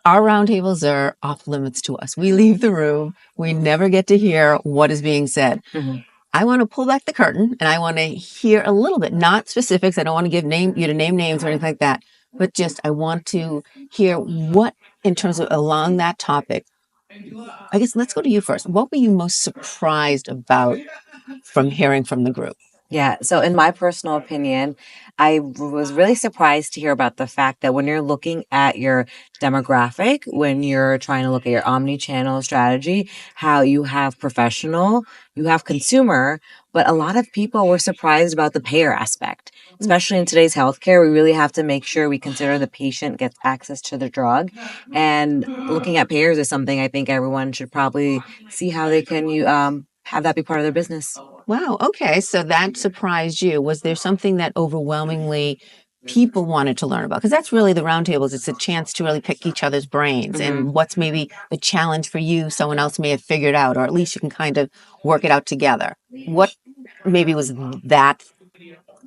Our roundtables are off limits to us. We leave the room. We never get to hear what is being said. Mm-hmm. I want to pull back the curtain and I want to hear a little bit, not specifics. I don't want to give you to name names or anything like that, but just I want to hear what, in terms of along that topic. I guess let's go to you first. What were you most surprised about from hearing from the group? Yeah. So, in my personal opinion, I was really surprised to hear about the fact that when you're looking at your demographic, when you're trying to look at your omni-channel strategy, how you have professional, you have consumer, but a lot of people were surprised about the payer aspect. Especially in today's healthcare, we really have to make sure we consider the patient gets access to the drug. And looking at payers is something I think everyone should probably see how they can have that be part of their business. Wow. Okay. So that surprised you. Was there something that overwhelmingly people wanted to learn about? Because that's really the roundtables. It's a chance to really pick each other's brains and what's maybe the challenge for you, someone else may have figured out, or at least you can kind of work it out together. What maybe was that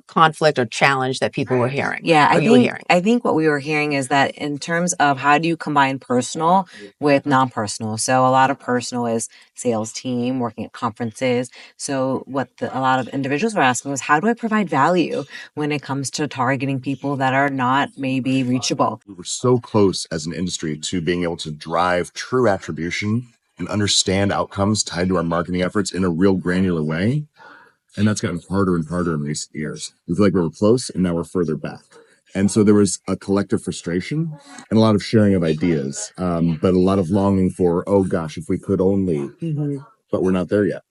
conflict or challenge that people were hearing? Yeah, or you were hearing? I think what we were hearing is that in terms of how do you combine personal with non-personal. So a lot of personal is sales team working at conferences. So what a lot of individuals were asking was, how do I provide value when it comes to targeting people that are not maybe reachable? We were so close as an industry to being able to drive true attribution and understand outcomes tied to our marketing efforts in a real granular way. And that's gotten harder and harder in recent years. We feel like we were close and now we're further back. And so there was a collective frustration and a lot of sharing of ideas, but a lot of longing for, oh gosh, if we could only, but we're not there yet.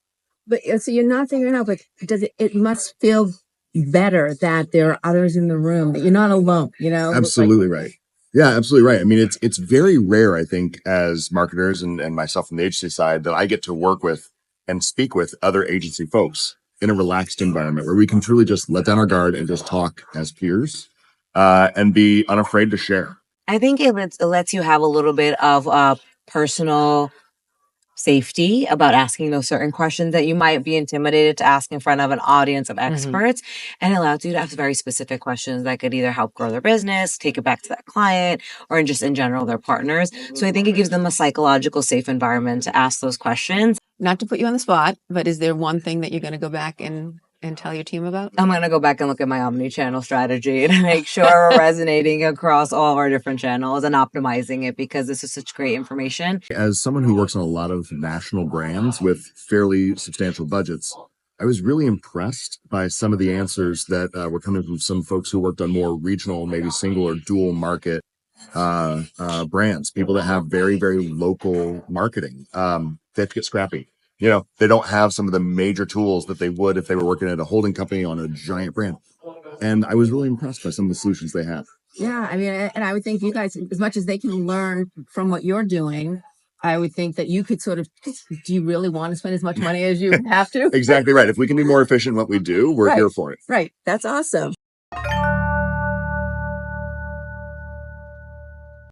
But so you're not there now, but it must feel better that there are others in the room, that you're not alone, Absolutely right. Yeah, absolutely right. I mean, it's very rare, I think, as marketers and myself from the agency side, that I get to work with and speak with other agency folks in a relaxed environment where we can truly just let down our guard and just talk as peers and be unafraid to share. I think it lets you have a little bit of personal safety about asking those certain questions that you might be intimidated to ask in front of an audience of experts. And it allows you to ask very specific questions that could either help grow their business, take it back to that client, or just in general, their partners. So I think it gives them a psychological safe environment to ask those questions. Not to put you on the spot, but is there one thing that you're going to go back and tell your team about? I'm going to go back and look at my omni-channel strategy and make sure we're resonating across all of our different channels and optimizing it, because this is such great information. As someone who works on a lot of national brands with fairly substantial budgets, I was really impressed by some of the answers that were coming from some folks who worked on more regional, maybe single or dual market brands, people that have very, very local marketing. They have to get scrappy. They don't have some of the major tools that they would if they were working at a holding company on a giant brand. And I was really impressed by some of the solutions they have. Yeah, I mean, and I would think you guys, as much as they can learn from what you're doing, I would think that you could sort of, do you really want to spend as much money as you have to? Exactly right. If we can be more efficient in what we do, we're here for it. Right. That's awesome.